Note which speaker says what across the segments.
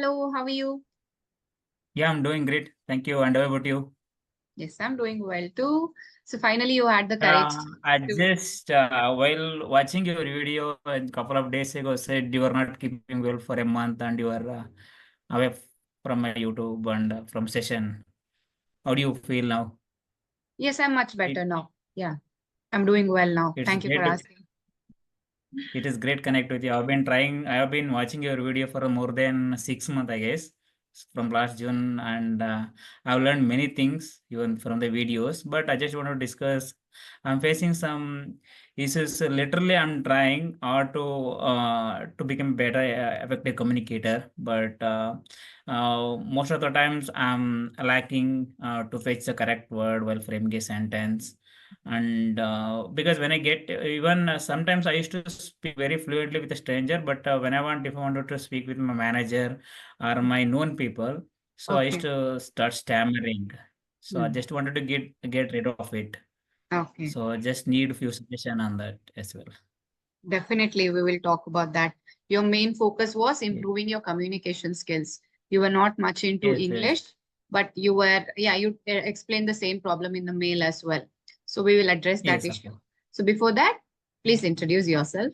Speaker 1: Hello, how are you?
Speaker 2: Yeah, I'm doing great. Thank you. And how about you?
Speaker 1: Yes, I'm doing well too. So finally, you had the courage
Speaker 2: I
Speaker 1: to.
Speaker 2: just, while watching your video a couple of days ago, said you are not keeping well for a month and you are away from my YouTube and from session. How do you feel now?
Speaker 1: Yes, I'm much
Speaker 2: It,
Speaker 1: better now. Yeah, I'm doing well now.
Speaker 2: it's
Speaker 1: Thank you for
Speaker 2: great.
Speaker 1: asking.
Speaker 2: It is great connect with you. I've been trying. I have been watching your video for more than 6 months, I guess, from last June, and I've learned many things even from the videos. But I just want to discuss. I'm facing some issues. Literally, I'm trying to become better, effective communicator, but most of the times I'm lacking to fetch the correct word while framing a sentence. And because when I get even sometimes I used to speak very fluently with a stranger, but when if I wanted to speak with my manager or my known people, so I used
Speaker 1: Okay.
Speaker 2: to start stammering. So I
Speaker 1: Hmm.
Speaker 2: just wanted to get rid of it.
Speaker 1: Okay.
Speaker 2: So I just need a few suggestion on that as well.
Speaker 1: Definitely, we will talk about that. Your main focus was
Speaker 2: Ye-
Speaker 1: improving your communication skills. You were not much into
Speaker 2: yes, yes,
Speaker 1: English, but you were, yeah, you explained the same problem in the mail as well. So we will address that
Speaker 2: yes, of
Speaker 1: issue.
Speaker 2: course.
Speaker 1: So before that, please introduce yourself.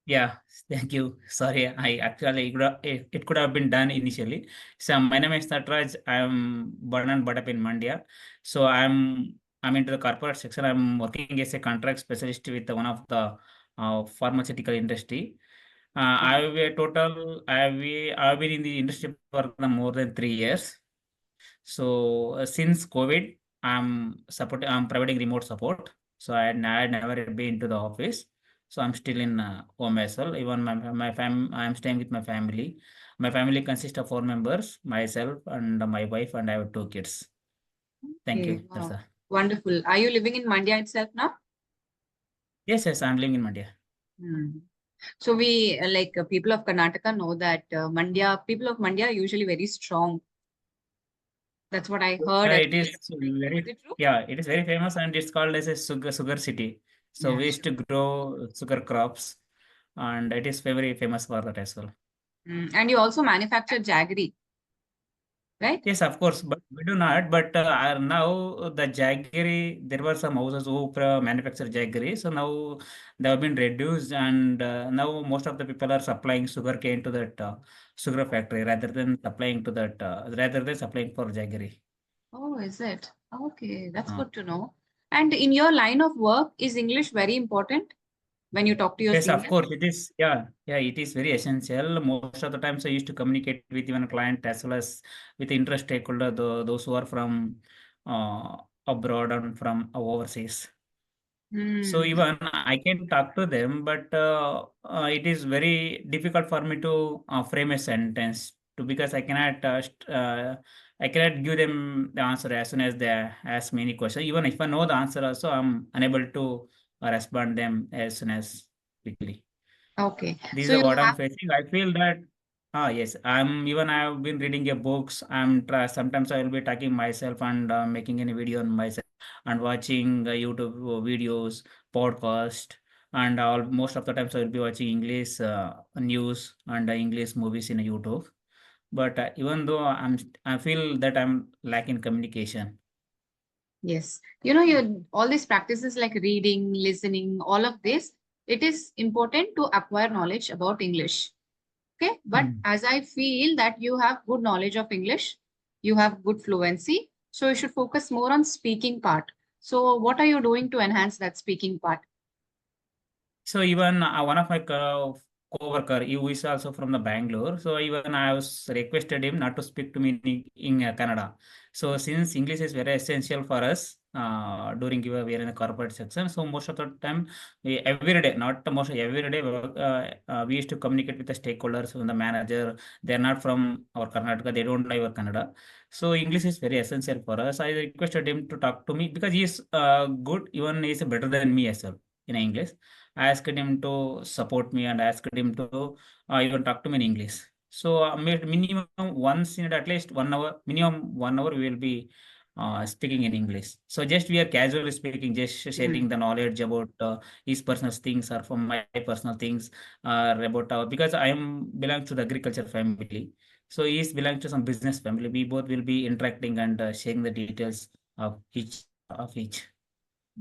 Speaker 2: Yeah, thank you. Sorry, I actually it could have been done initially. So my name is Natraj. I'm born and brought up in Mandia. So I'm into the corporate section. I'm working as a contract specialist with one of the pharmaceutical industry. I've been in the industry for more than 3 years. So since COVID, I'm providing remote support. So I had never been to the office. So I'm still in home as well. Even I'm staying with my family. My family consists of 4 members, myself and my wife, and I have 2 kids. Thank
Speaker 1: Okay,
Speaker 2: you. That's
Speaker 1: wow.
Speaker 2: all.
Speaker 1: Wonderful. Are you living in Mandia itself now?
Speaker 2: Yes, yes, I'm living in Mandia.
Speaker 1: Hmm. So we people of Karnataka know that people of Mandia are usually very strong. That's what I heard at
Speaker 2: It is
Speaker 1: least. Is
Speaker 2: very,
Speaker 1: it true?
Speaker 2: yeah, it is very famous and it's called as a sugar city. So
Speaker 1: Yeah,
Speaker 2: we used
Speaker 1: sure.
Speaker 2: to grow sugar crops, and it is very famous for that as well.
Speaker 1: And you also manufacture jaggery, right?
Speaker 2: Yes, of course, but we do not. But now the jaggery, there were some houses who manufacture jaggery. So now they have been reduced, and now most of the people are supplying sugar cane to that sugar factory rather than supplying for jaggery.
Speaker 1: Oh, is it? Okay, that's
Speaker 2: Uh,
Speaker 1: good to know. And in your line of work, is English very important when you talk to your
Speaker 2: yes, of
Speaker 1: seniors?
Speaker 2: course, it is. Yeah, yeah, it is very essential. Most of the times, I used to communicate with even client as well as with interest stakeholder, those who are from uh, abroad and from overseas. So
Speaker 1: Hmm.
Speaker 2: even I can talk to them, but it is very difficult for me to frame a sentence to because I cannot give them the answer as soon as they ask me any question. Even if I know the answer, also I'm unable to respond them as soon as quickly.
Speaker 1: Okay.
Speaker 2: This
Speaker 1: So
Speaker 2: is
Speaker 1: you
Speaker 2: what I'm
Speaker 1: have.
Speaker 2: facing. I feel that yes, I've been reading a books. Sometimes I will be talking myself and making any video on myself and watching YouTube videos, podcast, and all most of the times I will be watching English news and English movies in YouTube. But even though I feel that I'm lacking communication.
Speaker 1: Yes. You know, you all these practices like reading, listening, all of this, it is important to acquire knowledge about English. Okay. But
Speaker 2: Mm.
Speaker 1: as I feel that you have good knowledge of English, you have good fluency, so you should focus more on speaking part. So what are you doing to enhance that speaking part?
Speaker 2: So even one of my co-worker, he is also from the Bangalore. So even I was requested him not to speak to me in Kannada. So since English is very essential for us during we are in the corporate section. So most of the time, every day, not most every day, we used to communicate with the stakeholders and the manager. They are not from our Karnataka. They don't know our Kannada. So English is very essential for us. I requested him to talk to me because he is good. Even he is better than me as well in English. I asked him to support me and asked him to even talk to me in English. So minimum once in at least 1 hour, minimum 1 hour we will be speaking in English. So just we are casually speaking, just sharing
Speaker 1: Mm.
Speaker 2: the knowledge about his personal things or from my personal things about because I am belong to the agriculture family. So he is belong to some business family. We both will be interacting and sharing the details of each.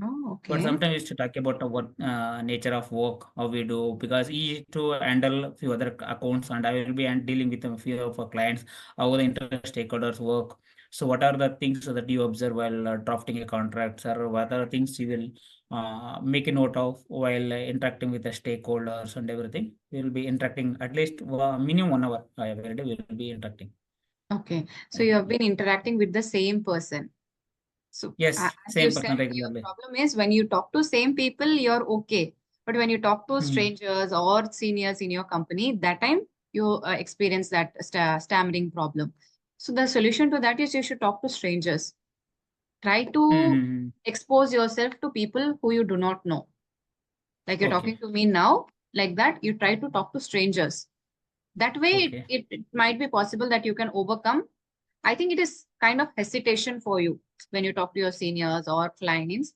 Speaker 1: Oh,
Speaker 2: But
Speaker 1: okay.
Speaker 2: sometimes we used to talk about what nature of work, how we do, because he used to handle a few other accounts, and I will be dealing with a few of our clients, how the internal stakeholders work. So, what are the things that you observe while drafting a contract, or what are the things you will make a note of while interacting with the stakeholders and everything? We will be interacting at least minimum 1 hour every day. We will be interacting.
Speaker 1: Okay. So
Speaker 2: Yeah.
Speaker 1: you have been interacting with the same person. So
Speaker 2: Yes,
Speaker 1: as you
Speaker 2: same
Speaker 1: said,
Speaker 2: person
Speaker 1: your
Speaker 2: regularly.
Speaker 1: problem is when you talk to same people, you're okay. But when you talk to
Speaker 2: Hmm.
Speaker 1: strangers or seniors in your company, that time you experience that stammering problem. So the solution to that is you should talk to strangers. Try
Speaker 2: Hmm.
Speaker 1: to
Speaker 2: Hmm, hmm.
Speaker 1: expose yourself to people who you do not know. Like you're talking
Speaker 2: Okay.
Speaker 1: to me now, like that, you try to talk to strangers. That way,
Speaker 2: Okay.
Speaker 1: it might be possible that you can overcome. I think it is kind of hesitation for you when you talk to your seniors or clients.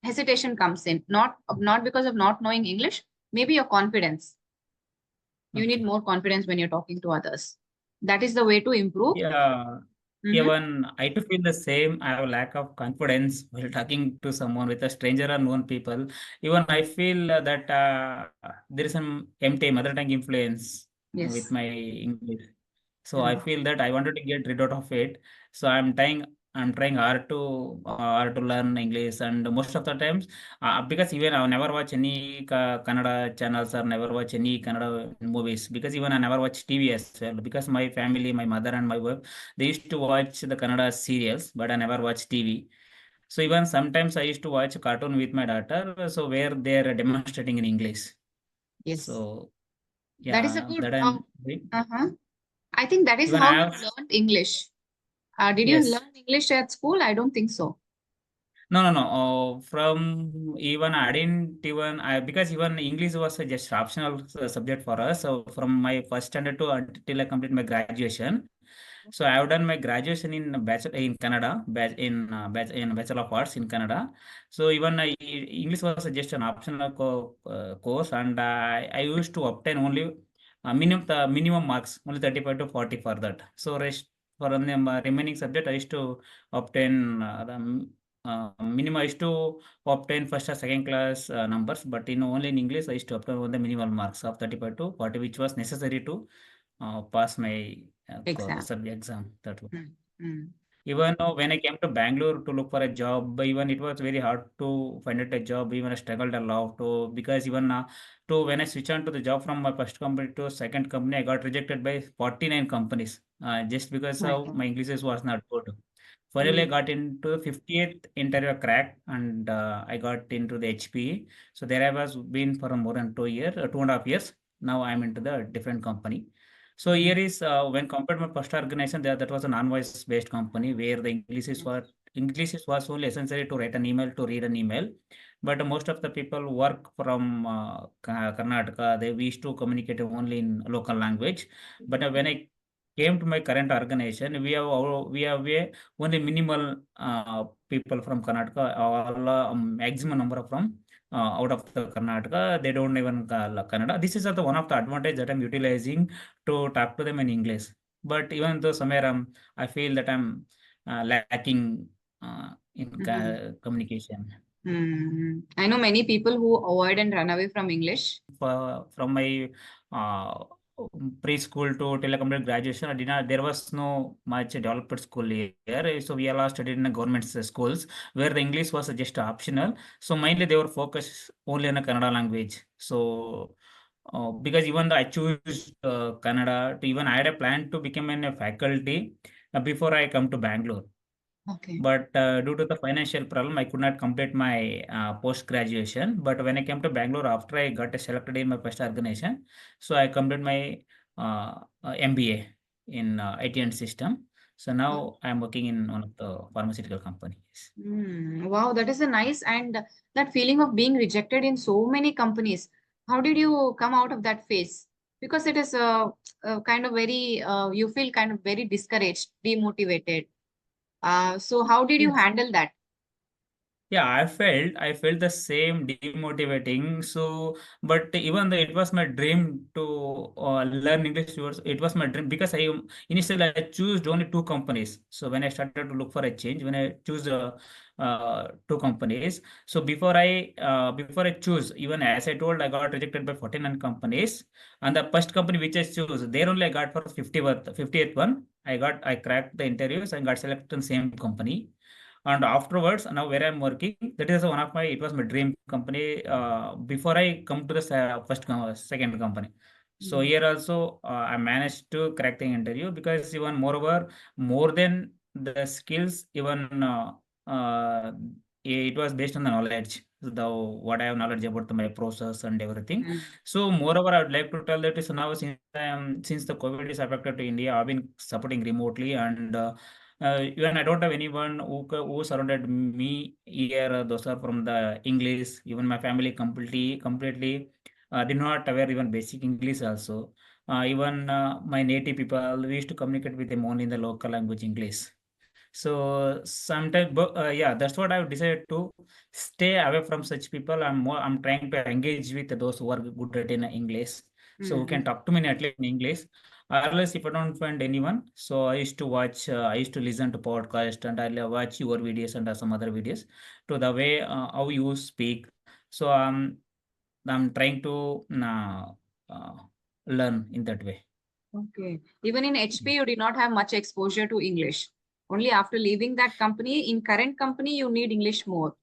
Speaker 1: Hesitation comes in, not because of not knowing English, maybe your confidence. You need
Speaker 2: Okay.
Speaker 1: more confidence when you're talking to others. That is the way to improve.
Speaker 2: Yeah,
Speaker 1: Mm-hmm.
Speaker 2: even I too feel the same. I have a lack of confidence while talking to someone with a stranger or known people. Even I feel that there is some empty mother tongue influence with
Speaker 1: Yes.
Speaker 2: my English. So I
Speaker 1: Mm.
Speaker 2: feel that I wanted to get rid out of it. So I'm trying hard to learn English, and most of the times because even I never watch any Kannada channels or never watch any Kannada movies, because even I never watch TV as well, because my family, my mother and my wife, they used to watch the Kannada serials, but I never watch TV. So even sometimes I used to watch a cartoon with my daughter, so where they're demonstrating in English.
Speaker 1: Yes.
Speaker 2: So
Speaker 1: That is a
Speaker 2: yeah,
Speaker 1: good.
Speaker 2: that I'm doing.
Speaker 1: Uh-huh. I think that is
Speaker 2: Even
Speaker 1: how
Speaker 2: I
Speaker 1: you
Speaker 2: have.
Speaker 1: learned English. Did you
Speaker 2: Yes.
Speaker 1: learn English at school? I don't think so.
Speaker 2: No, no, no. From even I didn't even I because even English was a just optional subject for us. So from my first standard to until I complete my graduation. So I have done my graduation in bachelor in Canada, in Bachelor of Arts in Canada. So even English was just an optional course, and I used to obtain only minimum marks, only 35 to 40 for that. So rest for the remaining subject, I used to obtain minimum. I used to obtain first or second class numbers, but in only in English I used to obtain only the minimal marks of 35 to 40, which was necessary to pass my
Speaker 1: Exam.
Speaker 2: subject exam. That was.
Speaker 1: Mm. Mm.
Speaker 2: Even when I came to Bangalore to look for a job, even it was very hard to find out a job. Even I struggled a lot to, because even to when I switched on to the job from my first company to second company, I got rejected by 49 companies just because
Speaker 1: My
Speaker 2: of
Speaker 1: God.
Speaker 2: my English was not good. Finally, I
Speaker 1: Mm.
Speaker 2: got into 50th interview crack, and I got into the HPE. So there I was been for more than 2 years, 2.5 years. Now I'm into the different company. So here
Speaker 1: Mm.
Speaker 2: is when compared to my first organization, that was a non-voice based company where the
Speaker 1: Yes.
Speaker 2: English is was only essentially to write an email, to read an email. But most of the people work from Karnataka. They wish to communicate only in local language. But when I came to my current organization, we have only minimal people from Karnataka. All maximum number from out of the Karnataka. They don't even Kannada. This is the one of the advantage that I'm utilizing to talk to them in English. But even though somewhere I feel that I'm lacking in
Speaker 1: Mhm.
Speaker 2: communication.
Speaker 1: Mm. I know many people who avoid and run away from English.
Speaker 2: From my uh, preschool to till I completed graduation, I did not, there was no much developed school here. So we all studied in the government schools where the English was just optional. So mainly they were focused only on the Kannada language. So because even though I choose Kannada, to even I had a plan to become a faculty before I come to Bangalore.
Speaker 1: Okay.
Speaker 2: But due to the financial problem, I could not complete my post graduation. But when I came to Bangalore after I got selected in my first organization, so I completed my MBA in IT and system. So now I am working in one of the pharmaceutical companies.
Speaker 1: Mm. Wow, that is a nice and that feeling of being rejected in so many companies. How did you come out of that phase? Because it is kind of very, you feel kind of very discouraged, demotivated. So how did you
Speaker 2: Yes.
Speaker 1: handle that?
Speaker 2: Yeah, I felt the same demotivating. So, but even though it was my dream to learn English, it was my dream because I initially I chose only two companies. So when I started to look for a change, when I choose two companies, so before I choose, even as I told, I got rejected by 49 companies, and the first company which I chose, there only I got for 50th one. I cracked the interviews and got selected in same company. And afterwards, now where I'm working, that is one of my, it was my dream company before I come to the second company. So
Speaker 1: Mm,
Speaker 2: here also I managed to crack the interview, because even moreover, more than the skills, even it was based on the knowledge, the what I have knowledge about my process and everything.
Speaker 1: mm,
Speaker 2: So moreover, I would like to tell that is now, since the COVID is affected to India, I've been supporting remotely, and even I don't have anyone who surrounded me here. Those are from the English. Even my family completely did not aware even basic English also. Even my native people, we used to communicate with them only in the local language English. So sometimes, yeah, that's what I've decided to stay away from such people. I'm trying to engage with those who are good at in English, so who can
Speaker 1: mm,
Speaker 2: talk to me at least in English. Unless if I don't find anyone, so I used to listen to podcast, and I'll watch your videos and some other videos to the way how you speak. So I'm trying to uh, learn in that way.
Speaker 1: okay. Even in HP, you did not have much exposure to English. Only after leaving that company, in current company, you need English more.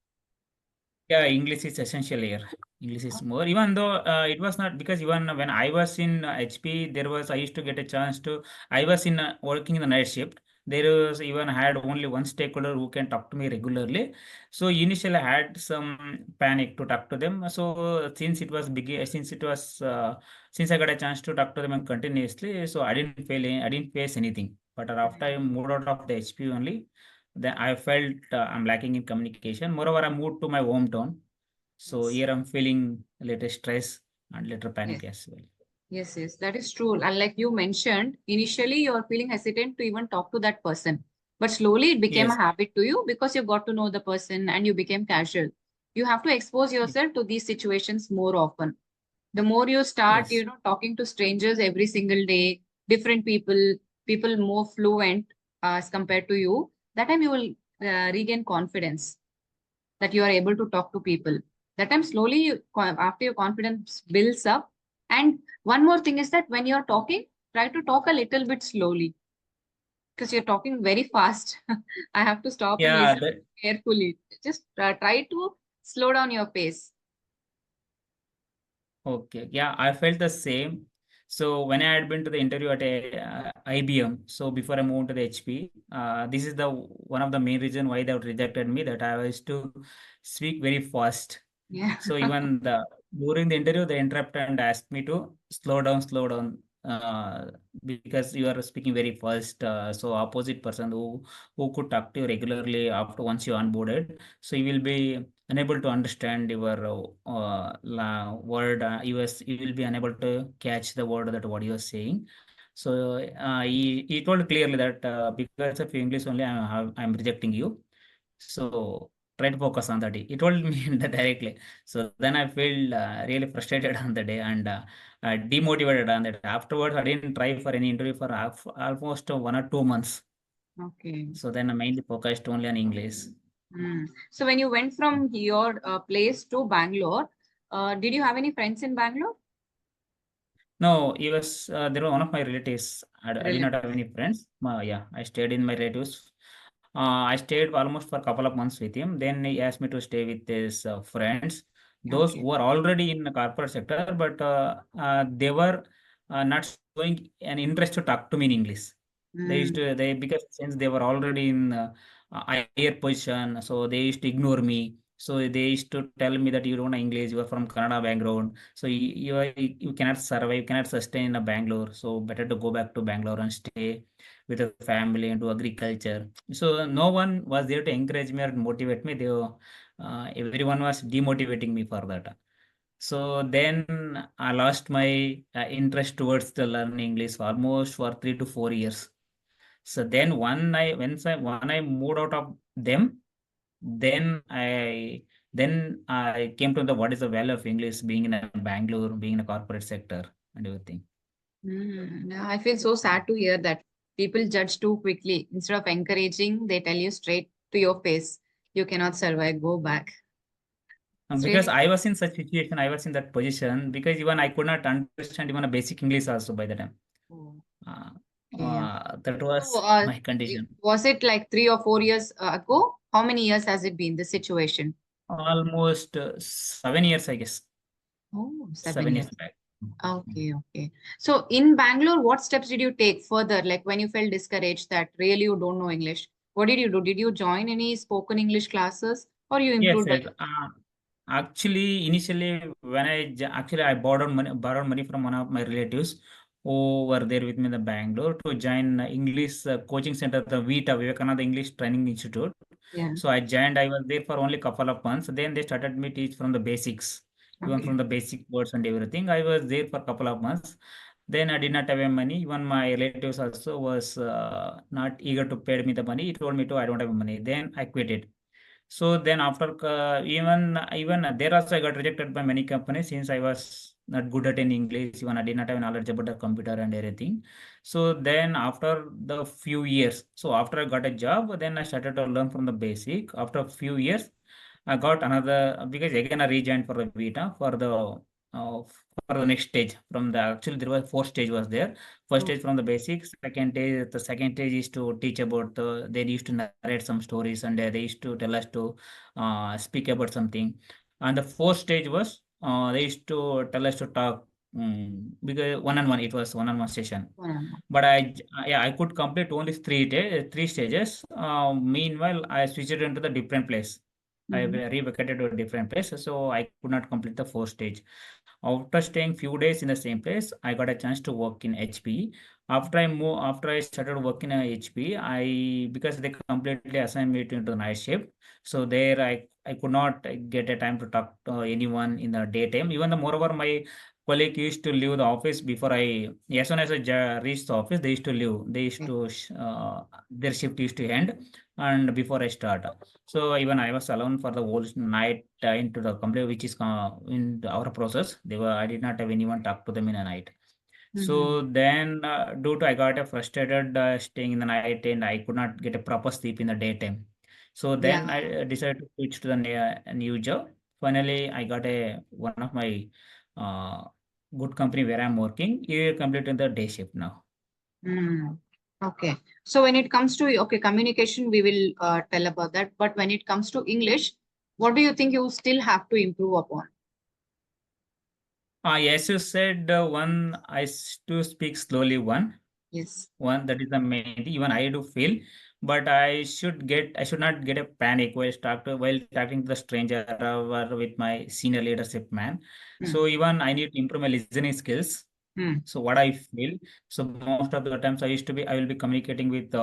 Speaker 2: Yeah, English is essential here. English is more, even though it was not, because even when I was in HP, I used to get a chance to, I was in working in the night shift. There was even had only one stakeholder who can talk to me regularly. So initially I had some panic to talk to them. So since I got a chance to talk to them continuously, so I didn't face anything. But after I moved out of the HP only, then I felt I'm lacking in communication. Moreover, I moved to my hometown, so
Speaker 1: Yes.
Speaker 2: here I'm feeling a little stress and little
Speaker 1: Yes.
Speaker 2: panic as well.
Speaker 1: Yes, yes, that is true. And like you mentioned, initially you're feeling hesitant to even talk to that person. But slowly it became a
Speaker 2: Yes,
Speaker 1: habit to you because you got to know the person and you became casual. You have to expose yourself to these situations more often. The more you start,
Speaker 2: yes,
Speaker 1: talking to strangers every single day, different people, people more fluent as compared to you, that time you will regain confidence that you are able to talk to people. That time slowly, after your confidence builds up. And one more thing is that when you're talking, try to talk a little bit slowly because you're talking very fast. I have to stop and
Speaker 2: yeah.
Speaker 1: listen carefully. Just try to slow down your pace.
Speaker 2: Okay, yeah, I felt the same. So when I had been to the interview at IBM, so before I moved to the HP, this is the one of the main reason why they had rejected me, that I was to speak very fast.
Speaker 1: Yeah.
Speaker 2: So even during the interview, they interrupted and asked me to slow down, because you are speaking very fast. So opposite person who could talk to you regularly after once you onboarded, so you will be unable to understand your word. You will be unable to catch the word that what you are saying. So he told clearly that because of your English only, I'm rejecting you. So try to focus on that. He told me that directly. So then I feel really frustrated on the day, and demotivated on that. Afterwards, I didn't try for any interview for almost 1 or 2 months.
Speaker 1: Okay.
Speaker 2: So then I mainly focused only on English.
Speaker 1: Hmm. So when you went from your place to Bangalore, did you have any friends in Bangalore?
Speaker 2: No, he was there was one of my relatives. I did not have
Speaker 1: Relatives.
Speaker 2: any friends. Yeah, I stayed in my relatives. I stayed almost for a couple of months with him. Then he asked me to stay with his friends, those
Speaker 1: Okay.
Speaker 2: who are already in the corporate sector, but they were not showing an interest to talk to me in English.
Speaker 1: Hmm.
Speaker 2: Because since they were already in higher position, so they used to ignore me. So they used to tell me that you don't know English, you are from Kannada background, so you cannot survive, you cannot sustain in a Bangalore. So better to go back to Bangalore and stay with a family and do agriculture. So no one was there to encourage me or motivate me. Everyone was demotivating me for that. So then I lost my interest towards the learning English almost for 3 to 4 years. So then when I moved out of them, then I came to the what is the value of English being in a Bangalore, being in a corporate sector and everything.
Speaker 1: Yeah, I feel so sad to hear that people judge too quickly. Instead of encouraging, they tell you straight to your face, you cannot survive, go back. It's
Speaker 2: Because
Speaker 1: really.
Speaker 2: I was in such situation, I was in that position because even I could not understand even a basic English also by the time.
Speaker 1: Oh,
Speaker 2: Uh,
Speaker 1: okay.
Speaker 2: that
Speaker 1: So,
Speaker 2: was my condition.
Speaker 1: was it like 3 or 4 years ago? How many years has it been, the situation?
Speaker 2: Almost 7 years, I guess.
Speaker 1: Oh, seven
Speaker 2: 7 years
Speaker 1: years.
Speaker 2: back. Mm.
Speaker 1: Okay, okay. So in Bangalore, what steps did you take further? Like when you felt discouraged that really you don't know English, what did you do? Did you join any spoken English classes or you
Speaker 2: Yes,
Speaker 1: improved by
Speaker 2: yes.
Speaker 1: yourself?
Speaker 2: Actually, initially, when actually I borrowed money from one of my relatives who were there with me in the Bangalore to join English coaching center, the Vita Vivekananda English Training Institute.
Speaker 1: Yeah.
Speaker 2: So I joined. I was there for only couple of months. Then they started me teach from the basics, even
Speaker 1: Okay.
Speaker 2: from the basic words and everything. I was there for a couple of months. Then I did not have any money. Even my relatives also was not eager to pay me the money. He told me to I don't have money. Then I quit it. So then after even there also I got rejected by many companies since I was not good at any English. Even I did not have knowledge about the computer and everything. So then after the few years, so after I got a job, then I started to learn from the basic. After a few years, I got another because again I rejoined for the Vita for the next stage. From the actually there was four stage was there. First
Speaker 1: Oh,
Speaker 2: stage from the basics. The second stage is to teach about they used to narrate some stories and they used to tell us to speak about something. And the fourth stage was they used to tell us to talk because one on one it was one on one session.
Speaker 1: one on one.
Speaker 2: But yeah, I could complete only three stages. Meanwhile, I switched into the different place. I
Speaker 1: Mhm.
Speaker 2: relocated to a different place, so I could not complete the fourth stage. After staying few days in the same place, I got a chance to work in HP. After I started working in HP, I because they completely assigned me to into the night shift, so there I could not get a time to talk to anyone in the daytime. Even the moreover, my colleague used to leave the office before as soon as reached the office, they used to leave. They used
Speaker 1: Okay.
Speaker 2: to their shift used to end, and before I start. So even I was alone for the whole night into the complaint, which is in our process. I did not have anyone talk to them in a night.
Speaker 1: Mhm.
Speaker 2: So then, due to I got a frustrated staying in the night and I could not get a proper sleep in the daytime. So then
Speaker 1: Yeah.
Speaker 2: I decided to switch to the new job. Finally, I got a one of my uh, good company where I'm working. Here completing the day shift now.
Speaker 1: Mm. Okay. So when it comes to, okay, communication, we will tell about that. But when it comes to English, what do you think you still have to improve upon?
Speaker 2: Yes, you said to speak slowly.
Speaker 1: Yes.
Speaker 2: One that is the main thing. Even I do feel, but I should not get a panic while talking to the stranger or with my senior leadership man.
Speaker 1: Mm.
Speaker 2: So even I need to improve my listening skills.
Speaker 1: Mm.
Speaker 2: So what I feel, so most of the times I will be communicating with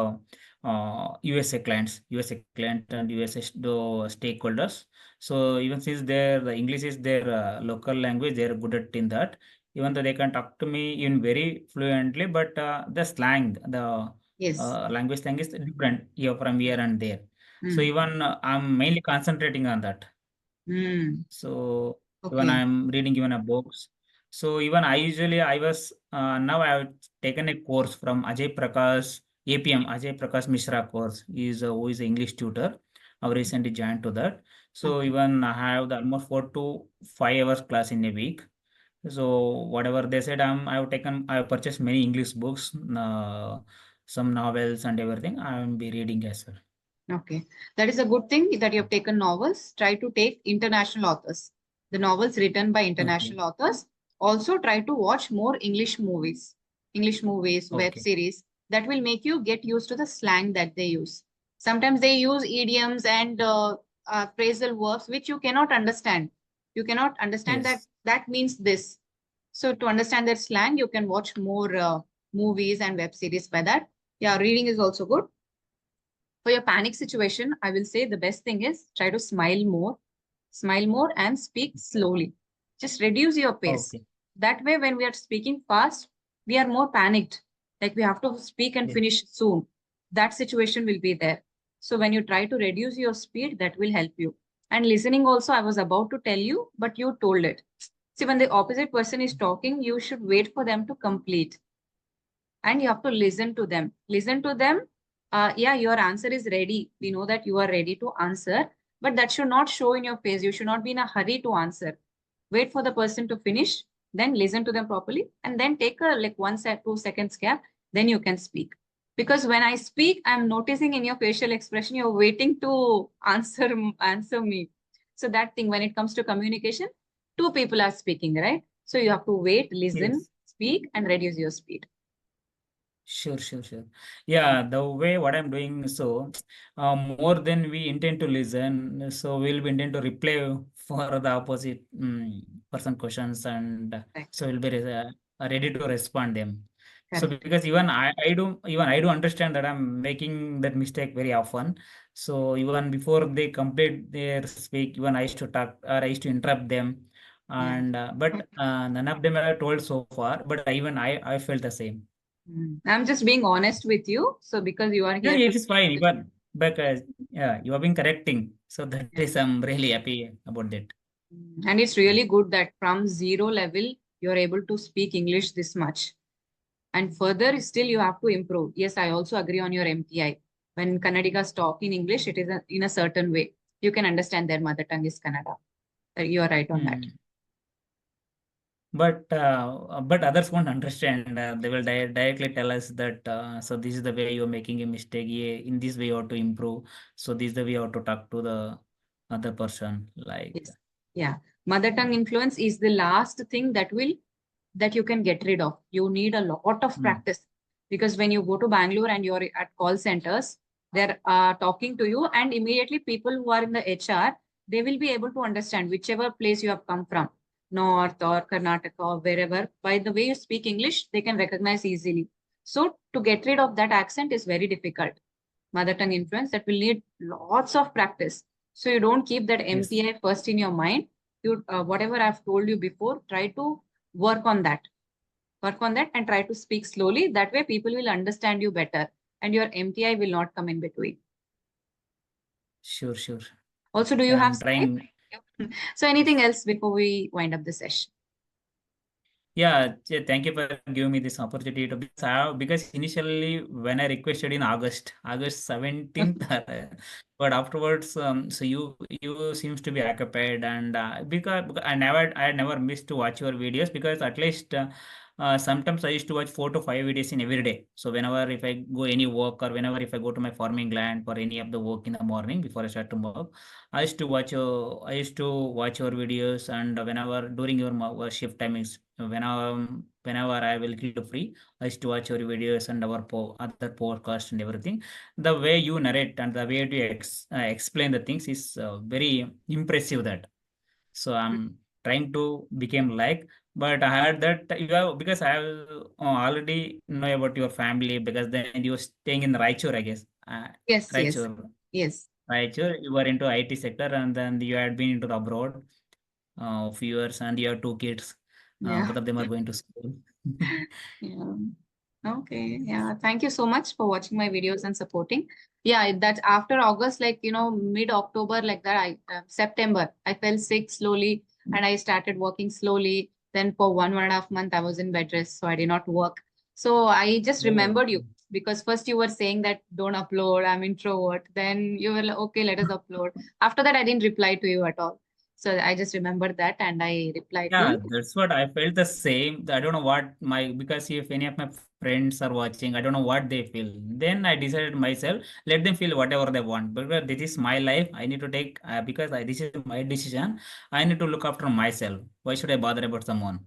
Speaker 2: USA client and USA stakeholders. So even since the English is their local language, they are good at in that. Even though they can talk to me in very fluently, but the slang, the
Speaker 1: Yes.
Speaker 2: language slang is different here from
Speaker 1: Yeah.
Speaker 2: here and there. So
Speaker 1: Mm.
Speaker 2: even I'm mainly concentrating on that.
Speaker 1: Mm.
Speaker 2: So even
Speaker 1: Okay.
Speaker 2: I'm reading even a books. So even I was now I have taken a course from Ajay Prakash Mishra course. He is who is an English tutor. I recently joined to that. So
Speaker 1: Okay.
Speaker 2: even I have the almost 4 to 5 hours class in a week. So whatever they said, I have purchased many English books, some novels and everything. I will be reading as well.
Speaker 1: Okay. That is a good thing that you have taken novels. Try to take international authors. The novels written by
Speaker 2: Okay.
Speaker 1: international authors. Also try to watch more English movies, web
Speaker 2: Okay.
Speaker 1: series that will make you get used to the slang that they use. Sometimes they use idioms and phrasal verbs which you cannot understand. You cannot understand that
Speaker 2: Yes.
Speaker 1: that means this. So to understand their slang, you can watch more movies and web series by that. Yeah, reading is also good. For your panic situation, I will say the best thing is try to smile more and speak slowly. Just reduce your pace.
Speaker 2: Okay.
Speaker 1: That way, when we are speaking fast, we are more panicked. Like we have to speak and
Speaker 2: Yes.
Speaker 1: finish soon. that situation will be there. So when you try to reduce your speed, that will help you. And listening also, I was about to tell you, but you told it. See, when the opposite person is talking, you should wait for them to complete and you have to listen to them. Listen to them. Yeah, your answer is ready. We know that you are ready to answer, but that should not show in your face. You should not be in a hurry to answer. Wait for the person to finish, then listen to them properly, and then take a like 2 seconds gap. Then you can speak. Because when I speak, I'm noticing in your facial expression you're waiting to answer me. So that thing when it comes to communication, two people are speaking, right? So you have to wait, listen,
Speaker 2: Yes.
Speaker 1: speak, and reduce your speed.
Speaker 2: Sure, sure, sure. Yeah, the way what I'm doing, so more than we intend to listen, so we'll be intend to reply for the opposite person questions, and
Speaker 1: Correct.
Speaker 2: so we'll be ready to respond them. So
Speaker 1: Correct.
Speaker 2: because even I do understand that I'm making that mistake very often. So even before they complete their speak, even I used to talk or I used to interrupt them,
Speaker 1: Yeah.
Speaker 2: and but none of them are told so far. But even I felt the same.
Speaker 1: I'm just being honest with you. So because you are
Speaker 2: Yeah,
Speaker 1: here
Speaker 2: yeah,
Speaker 1: to
Speaker 2: it is
Speaker 1: learn
Speaker 2: fine.
Speaker 1: this.
Speaker 2: But yeah, you have been correcting. So that
Speaker 1: Yeah.
Speaker 2: is, I'm really happy about that.
Speaker 1: And it's really good that from zero level, you're able to speak English this much. And further, still you have to improve. Yes, I also agree on your MTI. When Kannadigas talk in English, it is in a certain way. You can understand their mother tongue is Kannada. You are right on that.
Speaker 2: Hmm. But others won't understand. They will directly tell us that so this is the way you're making a mistake. Yeah, in this way you have to improve. So this is the way you have to talk to the other person. Like,
Speaker 1: Yes. Yeah. Mother tongue influence is the last thing that you can get rid of. You need a lot of
Speaker 2: hmm,
Speaker 1: practice because when you go to Bangalore and you're at call centers, they're talking to you, and immediately people who are in the HR, they will be able to understand whichever place you have come from, North or Karnataka or wherever. By the way you speak English, they can recognize easily. So to get rid of that accent is very difficult. Mother tongue influence that will need lots of practice. So you don't keep that
Speaker 2: yes,
Speaker 1: MPI first in your mind. You whatever I've told you before, try to work on that work on that and try to speak slowly. That way people will understand you better and your MTI will not come in between.
Speaker 2: sure, sure.
Speaker 1: Also, do you
Speaker 2: Yeah,
Speaker 1: have
Speaker 2: I'm
Speaker 1: something?
Speaker 2: trying.
Speaker 1: So anything else before we wind up the session?
Speaker 2: Yeah, thank you for giving me this opportunity to because initially when I requested in August 17th, but afterwards, so you seems to be occupied, and because I never missed to watch your videos, because at least sometimes I used to watch 4 to 5 videos in every day. So whenever if I go any work, or whenever if I go to my farming land for any of the work in the morning before I start to work, I used to watch your videos, and whenever during your shift timings, whenever I will get free, I used to watch your videos and our other podcast and everything. The way you narrate and the way you explain the things is very impressive. That so I'm trying to become like. But I heard that you have, because I have already know about your family, because then you were staying in Raichur, I guess.
Speaker 1: Yes, yes,
Speaker 2: Raichur.
Speaker 1: yes.
Speaker 2: Raichur, you were into IT sector, and then you had been into the abroad few years, and you have two kids.
Speaker 1: Yeah.
Speaker 2: Both of them are going to school.
Speaker 1: Yeah. Okay. Yeah. Thank you so much for watching my videos and supporting. Yeah, that's after August, like, mid-October, like that, September, I fell sick slowly and I started working slowly. Then for 1.5 months, I was in bed rest, so I did not work. So I just
Speaker 2: Oh.
Speaker 1: remembered you because first you were saying that don't upload, I'm introvert. Then you were like, okay, let us upload. After that, I didn't reply to you at all. So I just remembered that and I replied to
Speaker 2: Yeah,
Speaker 1: you.
Speaker 2: that's what I felt the same. I don't know what because if any of my friends are watching, I don't know what they feel. Then I decided myself, let them feel whatever they want. Because this is my life. I need to take, this is my decision. I need to look after myself. Why should I bother about someone?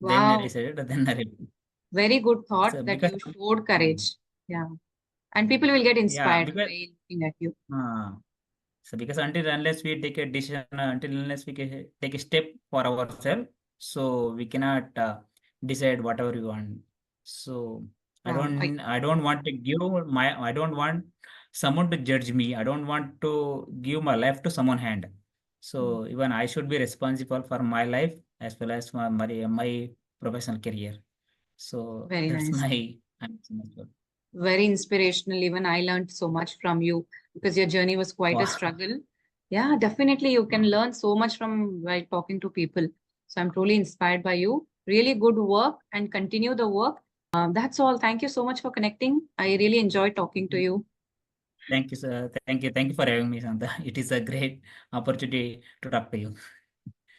Speaker 2: Then I
Speaker 1: Wow.
Speaker 2: decided, then I replied.
Speaker 1: Very good thought
Speaker 2: So
Speaker 1: that
Speaker 2: because,
Speaker 1: you showed
Speaker 2: mm,
Speaker 1: courage. Yeah. And people will get
Speaker 2: yeah,
Speaker 1: inspired
Speaker 2: because,
Speaker 1: by looking at you.
Speaker 2: uh, so because until unless we take a decision, until unless we take a step for ourselves, so we cannot decide whatever we want. So
Speaker 1: Wow.
Speaker 2: I don't want to give I don't want someone to judge me. I don't want to give my life to someone hand. So even I should be responsible for my life as well as my professional career. So
Speaker 1: Very
Speaker 2: that's
Speaker 1: nice.
Speaker 2: my answer as well.
Speaker 1: very inspirational. Even I learned so much from you because your journey was quite
Speaker 2: Wow.
Speaker 1: a struggle. Yeah, definitely you can learn so much from by talking to people. So I'm truly inspired by you. Really good work and continue the work. That's all. Thank you so much for connecting. I really enjoyed talking to you.
Speaker 2: Thank you, sir. Thank you. Thank you for having me, Shantha. It is a great opportunity to talk to you.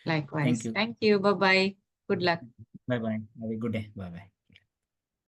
Speaker 2: Thank
Speaker 1: Likewise.
Speaker 2: you.
Speaker 1: Thank you. Bye bye. Good luck.
Speaker 2: Bye bye. Have a good day. Bye bye.